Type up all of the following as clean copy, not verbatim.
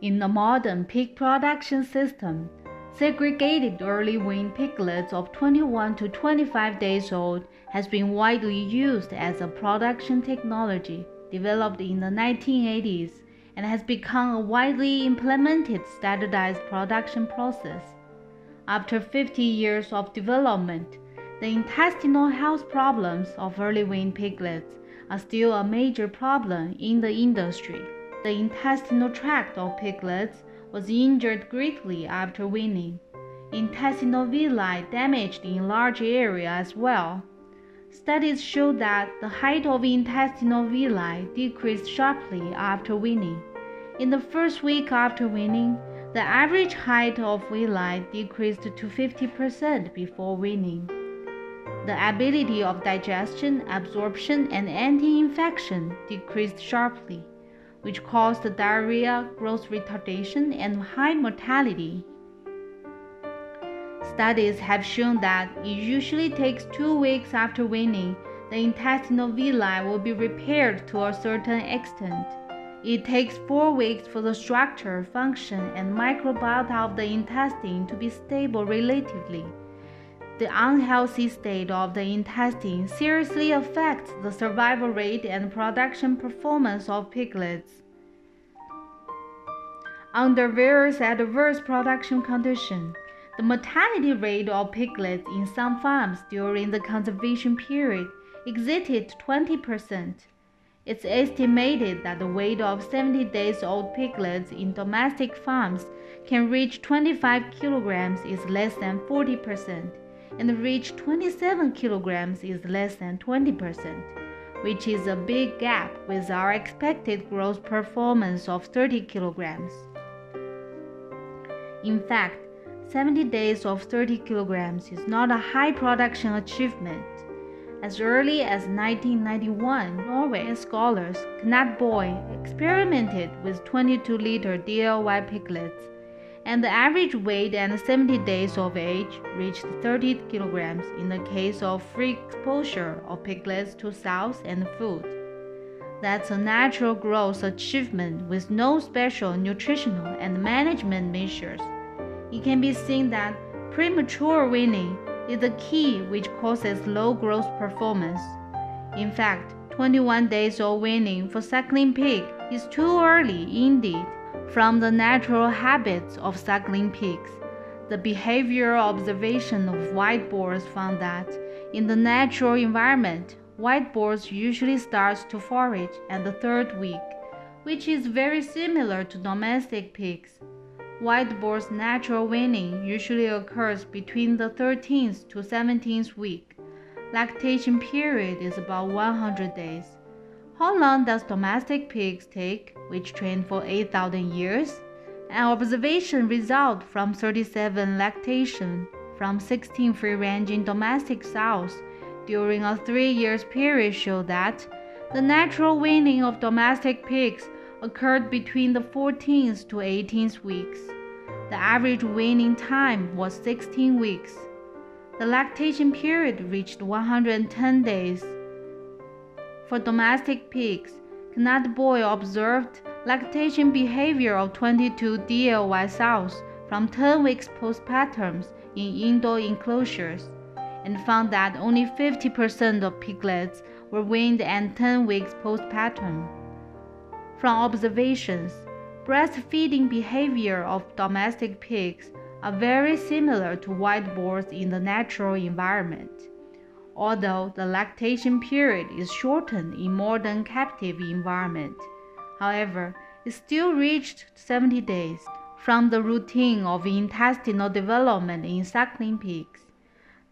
In the modern pig production system, segregated early weaned piglets of 21 to 25 days old has been widely used as a production technology developed in the 1980s and has become a widely implemented standardized production process. After 50 years of development, the intestinal health problems of early weaned piglets are still a major problem in the industry. The intestinal tract of piglets was injured greatly after weaning. Intestinal villi damaged in large area as well. Studies show that the height of intestinal villi decreased sharply after weaning. In the first week after weaning, the average height of villi decreased to 50% before weaning. The ability of digestion, absorption, and anti-infection decreased sharply, which caused diarrhea, growth retardation, and high mortality. Studies have shown that it usually takes 2 weeks after weaning, the intestinal villi will be repaired to a certain extent. It takes 4 weeks for the structure, function, and microbiota of the intestine to be stable relatively. The unhealthy state of the intestine seriously affects the survival rate and production performance of piglets. Under various adverse production conditions, the mortality rate of piglets in some farms during the conservation period exceeded 20%. It's estimated that the weight of 70 days old piglets in domestic farms can reach 25 kilograms is less than 40%, and reach 27 kilograms is less than 20%, which is a big gap with our expected growth performance of 30 kilograms. In fact, 70 days of 30 kilograms is not a high production achievement. As early as 1991, Norway scholars Knut Boy experimented with 22-liter DLY piglets, and the average weight at 70 days of age reached 30 kilograms in the case of free exposure of piglets to sows and food. That's a natural growth achievement with no special nutritional and management measures. It can be seen that premature weaning is the key which causes low growth performance. In fact, 21 days old weaning for suckling pig is too early indeed. From the natural habits of suckling pigs, the behavioral observation of white boars found that in the natural environment, white boars usually start to forage at the 3rd week, which is very similar to domestic pigs. White boars' natural weaning usually occurs between the 13th to 17th week. Lactation period is about 100 days. How long does domestic pigs take, which train for 8,000 years? An observation result from 37 lactation from 16 free-ranging domestic sows during a 3-year period showed that the natural weaning of domestic pigs occurred between the 14th to 18th weeks. The average weaning time was 16 weeks. The lactation period reached 110 days. For domestic pigs, Knut Boy observed lactation behavior of 22 DLY sows from 10 weeks postpartum in indoor enclosures, and found that only 50% of piglets were weaned at 10 weeks postpartum. From observations, breastfeeding behavior of domestic pigs are very similar to white boars in the natural environment. Although the lactation period is shortened in modern captive environment, however, it still reached 70 days. From the routine of intestinal development in suckling pigs,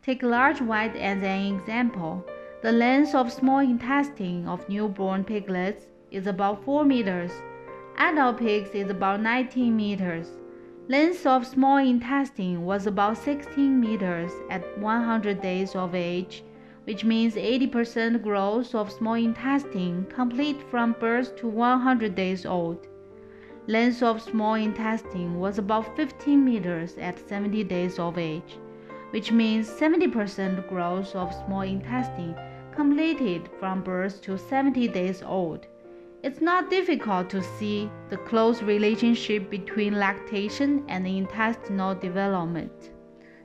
take large white as an example. The length of small intestine of newborn piglets is about 4 meters. Adult pigs is about 19 meters. Length of small intestine was about 16 meters at 100 days of age, which means 80% growth of small intestine complete from birth to 100 days old. Length of small intestine was about 15 meters at 70 days of age, which means 70% growth of small intestine completed from birth to 70 days old. It's not difficult to see the close relationship between lactation and intestinal development.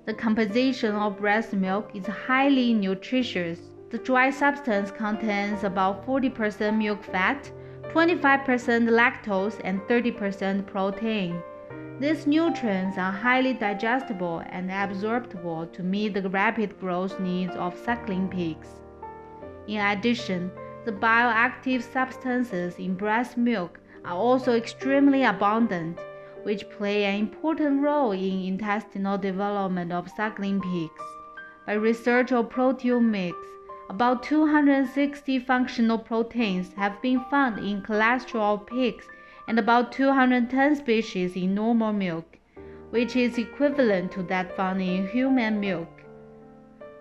The composition of breast milk is highly nutritious. The dry substance contains about 40% milk fat, 25% lactose, and 30% protein. These nutrients are highly digestible and absorbable to meet the rapid growth needs of suckling pigs. In addition, the bioactive substances in breast milk are also extremely abundant, which play an important role in intestinal development of suckling pigs. By research of proteomics, about 260 functional proteins have been found in cholesterol pigs and about 210 species in normal milk, which is equivalent to that found in human milk.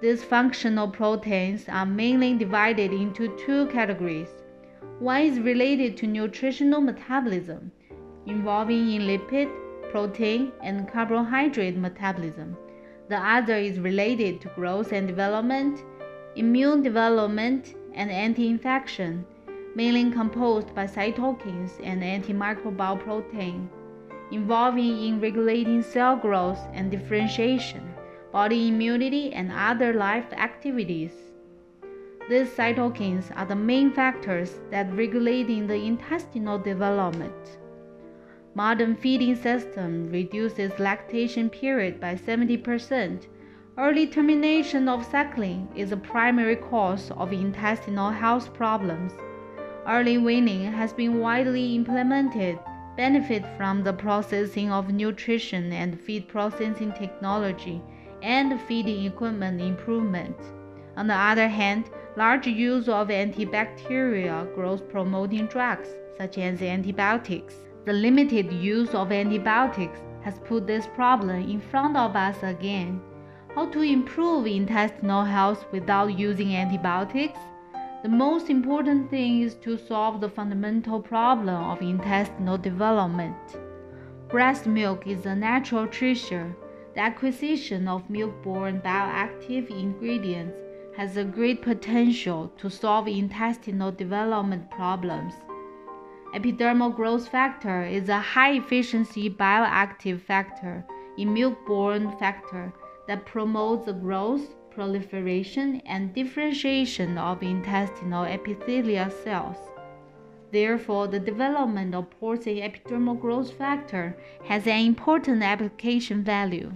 These functional proteins are mainly divided into two categories. One is related to nutritional metabolism, involving in lipid, protein, and carbohydrate metabolism. The other is related to growth and development, immune development, and anti-infection, mainly composed by cytokines and antimicrobial protein, involving in regulating cell growth and differentiation, body immunity, and other life activities. These cytokines are the main factors that regulate the intestinal development. Modern feeding system reduces lactation period by 70%. Early termination of suckling is a primary cause of intestinal health problems. Early weaning has been widely implemented, benefit from the processing of nutrition and feed processing technology, and feeding equipment improvement. On the other hand, large use of antibacterial growth-promoting drugs, such as antibiotics. The limited use of antibiotics has put this problem in front of us again. How to improve intestinal health without using antibiotics? The most important thing is to solve the fundamental problem of intestinal development. Breast milk is a natural treasure. The acquisition of milk-borne bioactive ingredients has a great potential to solve intestinal development problems. Epidermal growth factor is a high-efficiency bioactive factor, a milk-borne factor that promotes the growth, proliferation, and differentiation of intestinal epithelial cells. Therefore, the development of porcine epidermal growth factor has an important application value.